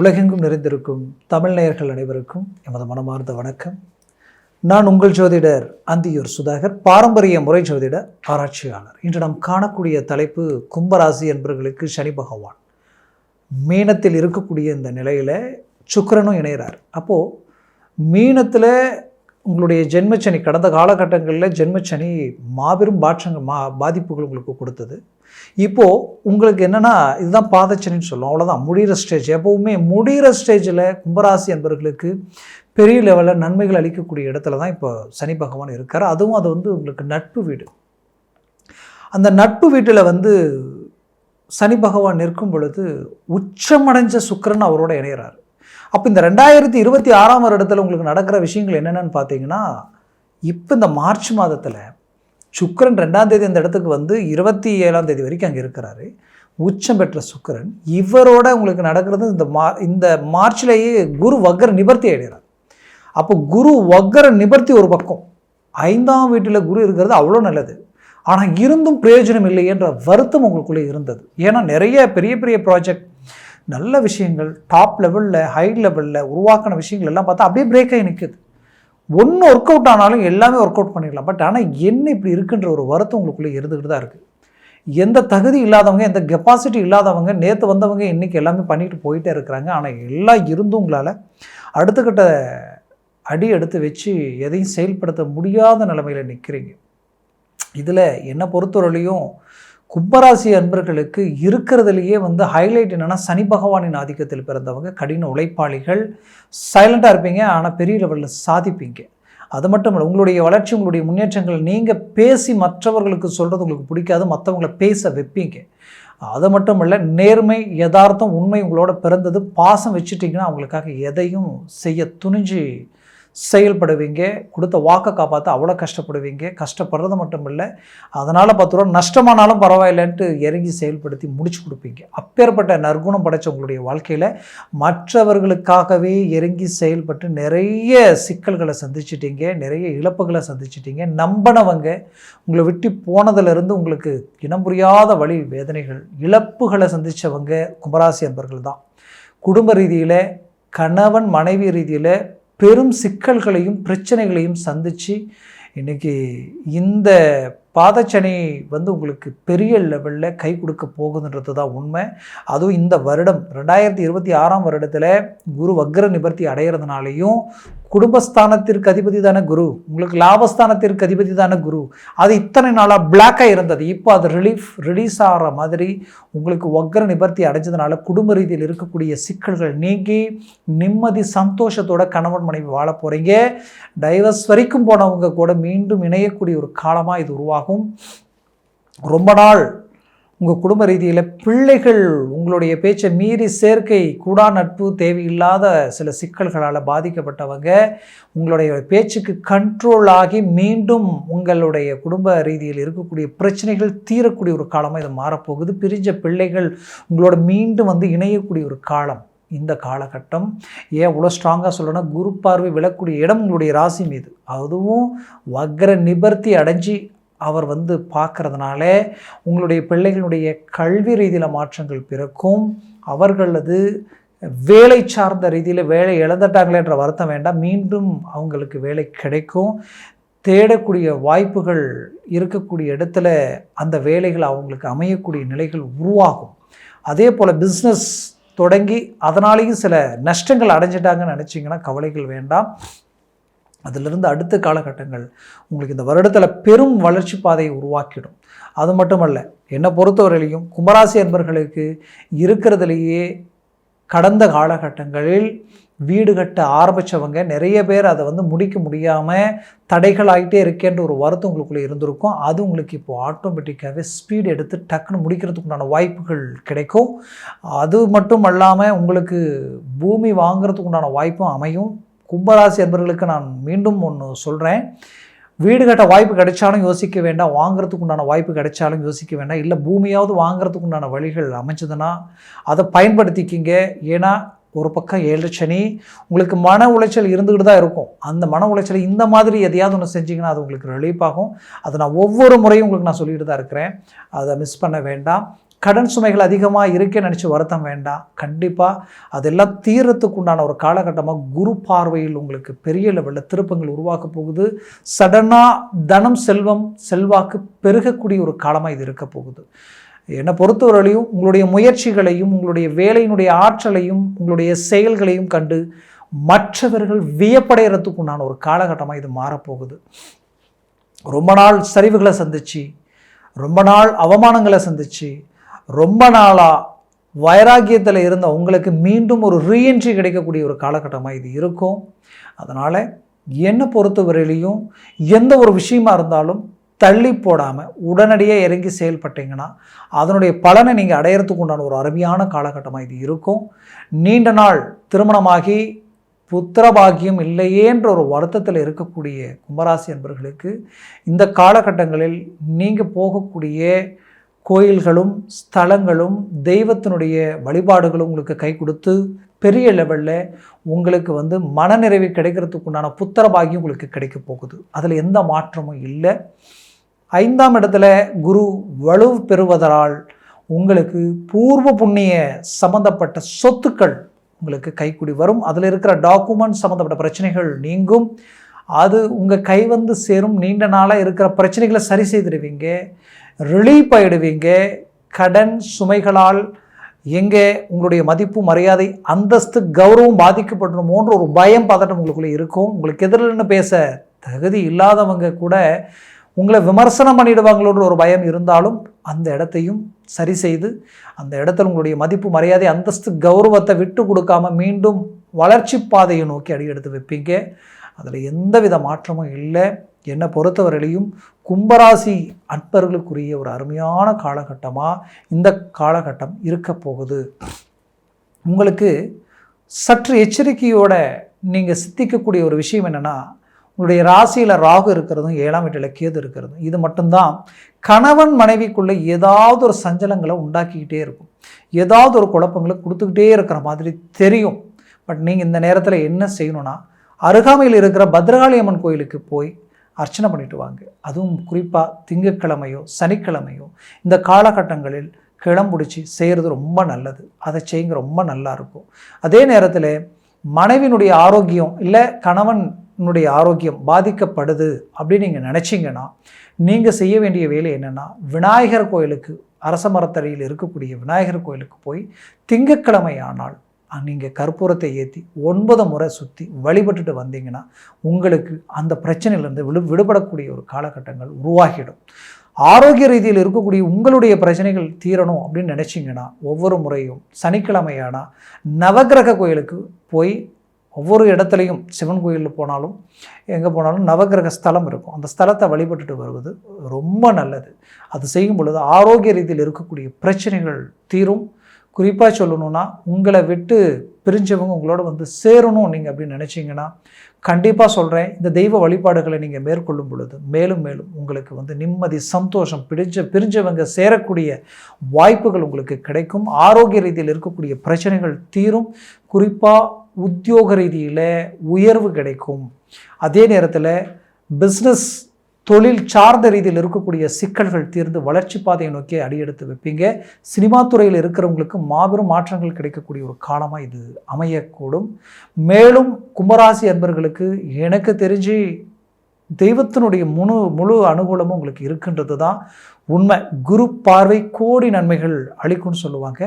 உலகெங்கும் நிறைந்திருக்கும் தமிழ் நேயர்கள் அனைவருக்கும் எமது மனமார்ந்த வணக்கம். நான் உங்கள் ஜோதிடர் அந்தியூர் சுதாகர், பாரம்பரிய முறை ஜோதிட ஆராய்ச்சியாளர். இன்று நாம் காணக்கூடிய தலைப்பு கும்பராசி என்பவர்களுக்கு சனி பகவான் மீனத்தில் இருக்கக்கூடிய இந்த நிலையில் சுக்கிரனும் இணைகிறார். அப்போது மீனத்தில் உங்களுடைய ஜென்மச்சனி கடந்த காலகட்டங்களில் ஜென்மச்சனி மாபெரும் பாதிப்புகள் உங்களுக்கு கொடுத்தது. இப்போது உங்களுக்கு என்னென்னா இதுதான் பாதச்சனின்னு சொல்லுவோம், அவ்வளோதான் முடிகிற ஸ்டேஜ். எப்போவுமே முடிகிற ஸ்டேஜில் கும்பராசி என்பவர்களுக்கு பெரிய லெவலில் நன்மைகள் அளிக்கக்கூடிய இடத்துல தான் இப்போ சனி பகவான் இருக்கார். அதுவும் அது உங்களுக்கு நட்பு வீடு. அந்த நட்பு வீட்டில் சனி பகவான் நிற்கும் பொழுது உச்சமடைஞ்ச சுக்கிரன் அவரோட இணைகிறார். அப்போ இந்த 2026 வருடத்தில் உங்களுக்கு நடக்கிற விஷயங்கள் என்னென்னு பார்த்தீங்கன்னா, இப்போ இந்த மார்ச் மாதத்தில் சுக்கிரன் 2ஆம் தேதி அந்த இடத்துக்கு 27ஆம் தேதி வரைக்கும் அங்கே இருக்கிறாரு. உச்சம் பெற்ற சுக்கிரன் இவரோட உங்களுக்கு நடக்கிறது இந்த மார்ச்லேயே குரு வக்கர நிவர்த்தி அடைகிறார். அப்போ குரு வக்கர நிவர்த்தி ஒரு பக்கம், 5ஆம் வீட்டில் குரு இருக்கிறது அவ்வளோ நல்லது. ஆனால் இருந்தும் பிரயோஜனம் இல்லை என்ற வருத்தம் உங்களுக்குள்ளே இருந்தது. ஏன்னா நிறைய பெரிய பெரிய ப்ராஜெக்ட், நல்ல விஷயங்கள், டாப் லெவலில் ஹை லெவலில் உருவாக்கின விஷயங்கள் எல்லாம் பார்த்தா அப்படியே பிரேக் ஆகி நிற்குது. ஒன்று ஒர்க் அவுட் ஆனாலும் எல்லாமே ஒர்க் அவுட் பண்ணிடலாம். பட் ஆனால் என்ன இப்படி இருக்குன்ற ஒரு வருத்தம் உங்களுக்குள்ளே இருந்துக்கிட்டு தான் இருக்குது. எந்த தகுதி இல்லாதவங்க, எந்த கெப்பாசிட்டி இல்லாதவங்க, நேற்று வந்தவங்க இன்றைக்கி எல்லாமே பண்ணிட்டு போயிட்டே இருக்கிறாங்க. ஆனால் எல்லாம் இருந்தும் உங்களால் அடுத்தக்கிட்ட அடி எடுத்து வச்சு எதையும் செயல்படுத்த முடியாத நிலைமையில் நிற்கிறீங்க. இதில் என்னை பொறுத்தவரையிலையும் கும்பராசி அன்பர்களுக்கு இருக்கிறதுலையே ஹைலைட் என்னென்னா, சனி பகவானின் ஆதிக்கத்தில் பிறந்தவங்க கடின உழைப்பாளிகள், சைலண்டாக இருப்பீங்க, ஆனால் பெரிய லெவலில் சாதிப்பீங்க. அது மட்டும் இல்லை, உங்களுடைய வளர்ச்சி, உங்களுடைய முன்னேற்றங்கள் நீங்கள் பேசி மற்றவர்களுக்கு சொல்கிறது உங்களுக்கு பிடிக்காது, மற்றவங்களை பேச வைப்பீங்க. அது மட்டும் இல்லை, நேர்மை, யதார்த்தம், உண்மை உங்களோட பிறந்தது. பாசம் வச்சுட்டிங்கன்னா அவங்களுக்காக எதையும் செய்ய துணிஞ்சு செயல்படுவீங்க. கொடுத்த வாக்கை காப்பாற்ற அவ்வளோ கஷ்டப்படுவீங்க. கஷ்டப்படுறது மட்டும் இல்லை, அதனால் 10 ரூபா நஷ்டமானாலும் பரவாயில்லைன்ட்டு இறங்கி செயல்படுத்தி முடிச்சு கொடுப்பீங்க. அப்பேற்பட்ட நற்குணம் படைச்ச உங்களுடைய வாழ்க்கையில் மற்றவர்களுக்காகவே இறங்கி செயல்பட்டு நிறைய சிக்கல்களை சந்திச்சிட்டிங்க, நிறைய இழப்புகளை சந்திச்சிட்டிங்க. நம்பினவங்க உங்களை விட்டு போனதிலிருந்து உங்களுக்கு இனம் புரியாத வலி, வேதனைகள், இழப்புகளை சந்தித்தவங்க கும்பராசி அன்பர்கள் தான். குடும்ப ரீதியில், கணவன் மனைவி ரீதியில் பெரும் சிக்கல்களையும் பிரச்சனைகளையும் சந்தித்து இன்றைக்கி இந்த பாதச்சனி உங்களுக்கு பெரிய லெவலில் கை கொடுக்க போகுதுன்றது தான் உண்மை. அதுவும் இந்த வருடம் 2026 வருடத்தில் குரு வக்கர நிவர்த்தி அடைகிறதுனாலையும் குடும்பஸ்தானத்திற்கு அதிபதி தானே குரு, உங்களுக்கு லாபஸ்தானத்திற்கு அதிபதி தானே குரு. அது இத்தனை நாளாக பிளாக்காக இருந்தது. இப்போ அது ரிலீஸ் ஆகிற மாதிரி உங்களுக்கு வக்கர நிவர்த்தி அடைஞ்சதுனால குடும்ப ரீதியில் இருக்கக்கூடிய சிக்கல்கள் நீங்கி நிம்மதி சந்தோஷத்தோட கணவன் மனைவி வாழ போகிறீங்க. டைவர்ஸ் வரைக்கும் போனவங்க கூட மீண்டும் இணையக்கூடிய ஒரு காலமாக இது உருவாகும். ரொம்ப நாள் உங்கள் குடும்ப ரீதியில் பிள்ளைகள் உங்களுடைய பேச்சை மீறி சேர்க்கை, கூடா நட்பு, தேவையில்லாத சில சிக்கல்களால் பாதிக்கப்பட்டவங்க உங்களுடைய பேச்சுக்கு கண்ட்ரோல் ஆகி மீண்டும் உங்களுடைய குடும்ப ரீதியில் இருக்கக்கூடிய பிரச்சனைகள் தீரக்கூடிய ஒரு காலமாக இது மாறப்போகுது. பிரிஞ்ச பிள்ளைகள் உங்களோட மீண்டும் இணையக்கூடிய ஒரு காலம் இந்த காலகட்டம். ஏன் இவ்வளோ ஸ்ட்ராங்காக சொல்லணும்னா, குரு பார்வை விழக்கூடிய இடம் உங்களுடைய ராசி மீது, அதுவும் வக்கர நிவர்த்தி அடைஞ்சி அவர் பார்க்கறதுனால உங்களுடைய பிள்ளைகளுடைய கல்வி ரீதியில் மாற்றங்கள் பிறக்கும். அவர்களது வேலை சார்ந்த ரீதியில் வேலை இழந்துட்டாங்களேன்ற வருத்தம் வேண்டாம், மீண்டும் அவங்களுக்கு வேலை கிடைக்கும். தேடக்கூடிய வாய்ப்புகள் இருக்கக்கூடிய இடத்துல அந்த வேலைகள் அவங்களுக்கு அமையக்கூடிய நிலைகள் உருவாகும். அதே போல் பிஸ்னஸ் தொடங்கி அதனாலேயும் சில நஷ்டங்கள் அடைஞ்சிட்டாங்கன்னு நினச்சிங்கன்னா கவலைகள் வேண்டாம். அதிலிருந்து அடுத்த காலகட்டங்கள் உங்களுக்கு இந்த வருடத்தில் பெரும் வளர்ச்சி பாதையை உருவாக்கிடும். அது மட்டுமல்ல, என்னை பொறுத்தவரையிலையும் கும்பராசி அன்பர்களுக்கு இருக்கிறதுலேயே கடந்த காலகட்டங்களில் வீடு கட்ட ஆரம்பித்தவங்க நிறைய பேர் அதை முடிக்க முடியாமல் தடைகள் ஆகிட்டே இருக்கேன்ற ஒரு வருத்தம் உங்களுக்குள்ளே இருந்திருக்கும். அது உங்களுக்கு இப்போது ஆட்டோமேட்டிக்காகவே ஸ்பீடு எடுத்து டக்குன்னு முடிக்கிறதுக்குண்டான வாய்ப்புகள் கிடைக்கும். அது மட்டும் இல்லாமல் உங்களுக்கு பூமி வாங்கிறதுக்குண்டான வாய்ப்பும் அமையும். கும்பராசி அன்பர்களுக்கு நான் மீண்டும் ஒன்று சொல்கிறேன், வீடு கட்ட வாய்ப்பு கிடைச்சாலும் யோசிக்க வேண்டாம், வாங்குறதுக்கு உண்டான வாய்ப்பு கிடைச்சாலும் யோசிக்க வேண்டாம். இல்லை பூமியாவது வாங்குறதுக்கு உண்டான வழிகள் அமைஞ்சதுன்னா அதை பயன்படுத்திக்கிங்க. ஏன்னா ஒரு பக்கம் 7 சனி, உங்களுக்கு மன உளைச்சல் இருந்துக்கிட்டு தான் இருக்கும். அந்த மன உளைச்சல் இந்த மாதிரி எதையாவது ஒன்று செஞ்சிங்கன்னா அது உங்களுக்கு ரிலீஃப் ஆகும். அதை நான் ஒவ்வொரு முறையும் உங்களுக்கு நான் சொல்லிட்டு தான் இருக்கிறேன், அதை மிஸ் பண்ண வேண்டாம். கடன் சுமைகள் அதிகமாக இருக்கே நினச்சி வருத்தம் வேண்டாம். கண்டிப்பாக அதெல்லாம் தீர்றதுக்கு உண்டான ஒரு காலகட்டமாக குரு பார்வையில் உங்களுக்கு பெரிய லெவலில் திருப்பங்கள் உருவாக்க போகுது. சடனாக தனம் செல்வம் செல்வாக்கு பெருகக்கூடிய ஒரு காலமாக இது இருக்க போகுது. என்னை பொறுத்தவரையிலையும் உங்களுடைய முயற்சிகளையும் உங்களுடைய வேலையினுடைய ஆற்றலையும் உங்களுடைய செயல்களையும் கண்டு மற்றவர்கள் வியப்படைகிறதுக்கு உண்டான ஒரு காலகட்டமாக இது மாறப்போகுது. ரொம்ப நாள் சரிவுகளை சந்திச்சு, ரொம்ப நாள் அவமானங்களை சந்திச்சு, ரொம்ப நாளாக வைராக்கியத்தில் இருந்த உங்களுக்கு மீண்டும் ஒரு ரீஎன்ட்ரி கிடைக்கக்கூடிய ஒரு காலகட்டமாக இது இருக்கும். அதனால் என்னை பொறுத்தவரையிலையும் எந்த ஒரு விஷயமா இருந்தாலும் தள்ளி போடாமல் உடனடியாக இறங்கி செயல்பட்டீங்கன்னா அதனுடைய பலனை நீங்கள் அடையிறதுக்கு உண்டான ஒரு அருமையான காலகட்டமாக இது இருக்கும். நீண்ட நாள் திருமணமாகி புத்திரபாகியம் இல்லையேன்ற ஒரு வருத்தத்தில் இருக்கக்கூடிய கும்பராசி அன்பர்களுக்கு இந்த காலகட்டங்களில் நீங்கள் போகக்கூடிய கோயில்களும் ஸ்தலங்களும் தெய்வத்தினுடைய வழிபாடுகளும் உங்களுக்கு கை கொடுத்து பெரிய லெவலில் உங்களுக்கு மனநிறைவு கிடைக்கிறதுக்கு உண்டான புத்திரபாகியம் உங்களுக்கு கிடைக்க போகுது. அதில் எந்த மாற்றமும் இல்லை. 5ஆம் இடத்துல குரு வலு பெறுவதால் உங்களுக்கு பூர்வ புண்ணிய சம்பந்தப்பட்ட சொத்துக்கள் உங்களுக்கு கைக்கூடி வரும். அதில் இருக்கிற டாக்குமெண்ட் சம்மந்தப்பட்ட பிரச்சனைகள் நீங்கும். அது உங்கள் கை சேரும். நீண்ட நாளாக இருக்கிற பிரச்சனைகளை சரி செய்திடுவீங்க, ரிலீஃப் ஆகிடுவீங்க. கடன் சுமைகளால் எங்கே உங்களுடைய மதிப்பு மரியாதை அந்தஸ்து கௌரவம் பாதிக்கப்படணுமோன்ற ஒரு பயம் பதட்டம் உங்களுக்குள்ளே இருக்கும். உங்களுக்கு எதிரில்னு பேச தகுதி இல்லாதவங்க கூட உங்களை விமர்சனம் பண்ணிடுவாங்களோன்ற ஒரு பயம் இருந்தாலும் அந்த இடத்தையும் சரி செய்து அந்த இடத்துல உங்களுடைய மதிப்பு மரியாதை அந்தஸ்து கௌரவத்தை விட்டு கொடுக்காம மீண்டும் வளர்ச்சி பாதையை நோக்கி அடி எடுத்து வைப்பீங்க. அதில் எந்தவித மாற்றமும் இல்லை. என்னை பொறுத்தவரையிலையும் கும்பராசி அன்பர்களுக்குரிய ஒரு அருமையான காலகட்டமாக இந்த காலகட்டம் இருக்க போகுது. உங்களுக்கு சற்று எச்சரிக்கையோட நீங்கள் சித்திக்கக்கூடிய ஒரு விஷயம் என்னென்னா, உங்களுடைய ராசியில் ராகு இருக்கிறதும் 7ஆம் வீட்டில் கேது இருக்கிறதும் இது மட்டும்தான் கணவன் மனைவிக்குள்ளே ஏதாவது ஒரு சஞ்சலங்களை உண்டாக்கிக்கிட்டே இருக்கும், ஏதாவது ஒரு குழப்பங்களை கொடுத்துக்கிட்டே இருக்கிற மாதிரி தெரியும். பட் நீங்கள் இந்த நேரத்தில் என்ன செய்யணும்னா, அருகாமையில் இருக்கிற பத்ரகாளி அம்மன் கோயிலுக்கு போய் அர்ச்சனை பண்ணிட்டு வாங்க. அதுவும் குறிப்பாக திங்கட்கிழமையோ சனிக்கிழமையோ இந்த காலகட்டங்களில் கிளம்பிடிச்சி செய்கிறது ரொம்ப நல்லது. அதை செய்யுங்க, ரொம்ப நல்லா இருக்கும். அதே நேரத்தில் மனைவினுடைய ஆரோக்கியம் இல்லை கணவனுடைய ஆரோக்கியம் பாதிக்கப்படுது அப்படின்னு நீங்கள் நினச்சிங்கன்னா நீங்கள் செய்ய வேண்டிய வேலை என்னென்னா, விநாயகர் கோயிலுக்கு அரச மரத்தடியில் இருக்கக்கூடிய விநாயகர் கோயிலுக்கு போய் திங்கட்கிழமை ஆனால் நீங்கள் கற்பூரத்தை ஏற்றி 9 முறை சுற்றி வழிபட்டுட்டு வந்தீங்கன்னா உங்களுக்கு அந்த பிரச்சனையிலேருந்து விடுபடக்கூடிய ஒரு காலகட்டங்கள் உருவாகிடும். ஆரோக்கிய ரீதியில் இருக்கக்கூடிய உங்களுடைய பிரச்சனைகள் தீரணும் அப்படின்னு நினச்சிங்கன்னா ஒவ்வொரு முறையும் சனிக்கிழமையானா நவக்கிரக கோயிலுக்கு போய் ஒவ்வொரு இடத்துலையும் சிவன் கோயிலில் போனாலும் எங்கே போனாலும் நவக்கிரக ஸ்தலம் இருக்கும், அந்த ஸ்தலத்தை வழிபட்டுட்டு வருவது ரொம்ப நல்லது. அது செய்யும் பொழுது ஆரோக்கிய ரீதியில் இருக்கக்கூடிய பிரச்சனைகள் தீரும். குறிப்பாக சொல்லணுன்னா, உங்களை விட்டு பிரிஞ்சவங்க உங்களோட சேரணும் நீங்கள் அப்படின்னு நினச்சிங்கன்னா கண்டிப்பாக சொல்கிறேன், இந்த தெய்வ வழிபாடுகளை நீங்கள் மேற்கொள்ளும் பொழுது மேலும் மேலும் உங்களுக்கு நிம்மதி சந்தோஷம் பிரிஞ்சவங்க சேரக்கூடிய வாய்ப்புகள் உங்களுக்கு கிடைக்கும். ஆரோக்கிய ரீதியில் இருக்கக்கூடிய பிரச்சனைகள் தீரும். குறிப்பாக உத்தியோக ரீதியில் உயர்வு கிடைக்கும். அதே நேரத்தில் பிஸ்னஸ் தொழில் சார்ந்த ரீதியில் இருக்கக்கூடிய சிக்கல்கள் தீர்ந்து வளர்ச்சி பாதையை நோக்கி அடியெடுத்து வைப்பீங்க. சினிமா துறையில் இருக்கிறவங்களுக்கு மாபெரும் மாற்றங்கள் கிடைக்கக்கூடிய ஒரு காலமாக இது அமையக்கூடும். மேலும் கும்பராசி அன்பர்களுக்கு எனக்கு தெரிஞ்சு தெய்வத்தினுடைய முழு அனுகூலமும் உங்களுக்கு இருக்கின்றது தான் உண்மை. குரு பார்வை கோடி நன்மைகள் அளிக்கும்னு சொல்லுவாங்க.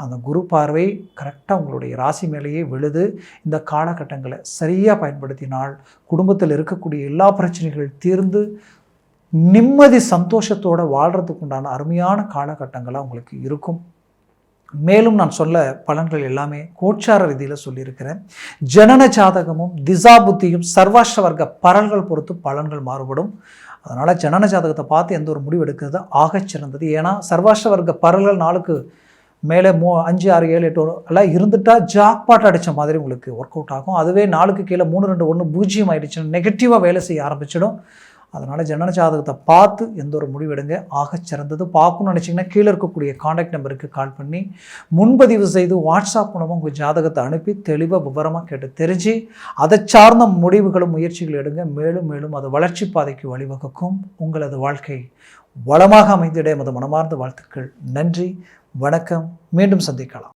அந்த குரு பார்வை கரெக்டாக உங்களுடைய ராசி மேலேயே விழுது. இந்த காலகட்டங்களை சரியாக பயன்படுத்தினால் குடும்பத்தில் இருக்கக்கூடிய எல்லா பிரச்சனைகள் தீர்ந்து நிம்மதி சந்தோஷத்தோடு வாழ்கிறதுக்கு உண்டான அருமையான காலகட்டங்களாக உங்களுக்கு இருக்கும். மேலும் நான் சொல்ல பலன்கள் எல்லாமே கோச்சார ரீதியில் சொல்லியிருக்கிறேன். ஜனன ஜாதகமும் திசா புத்தியும் சர்வாஷ்ட வர்க்க பலன்கள் பொறுத்து பலன்கள் மாறுபடும். அதனால் ஜனன ஜாதகத்தை பார்த்து எந்த ஒரு முடிவு எடுக்கிறது ஆகச் சிறந்தது. ஏன்னா சர்வாஷ்ட வர்க்க பலன்கள் நாளுக்கு மேலே 5, 6, 7, 8 எல்லாம் இருந்துட்டால் ஜாக்பாட் அடித்த மாதிரி உங்களுக்கு ஒர்க் அவுட் ஆகும். அதுவே நாளுக்கு கீழே 3, 2, 1 0 ஆகிடுச்சுன்னா நெகட்டிவாக வேலை செய்ய ஆரம்பிச்சிடும். அதனால் ஜனன ஜாதகத்தை பார்த்து எந்த ஒரு முடிவெடுங்க ஆகச் சிறந்தது. பார்க்கணும்னு நினச்சிங்கன்னா கீழே இருக்கக்கூடிய காண்டாக்ட் நம்பருக்கு கால் பண்ணி முன்பதிவு செய்து வாட்ஸ்அப் மூலமாக உங்கள் ஜாதகத்தை அனுப்பி தெளிவாக விவரமாக கேட்டு தெரிஞ்சு அதை சார்ந்த முடிவுகளும் முயற்சிகள் எடுங்க. மேலும் மேலும் அது வளர்ச்சி பாதைக்கு வழிவகுக்கும். உங்களது வாழ்க்கை வளமாக அமைந்திட எமது மனமார்ந்த வாழ்த்துக்கள். நன்றி, வணக்கம். மீண்டும் சந்திக்கலாம்.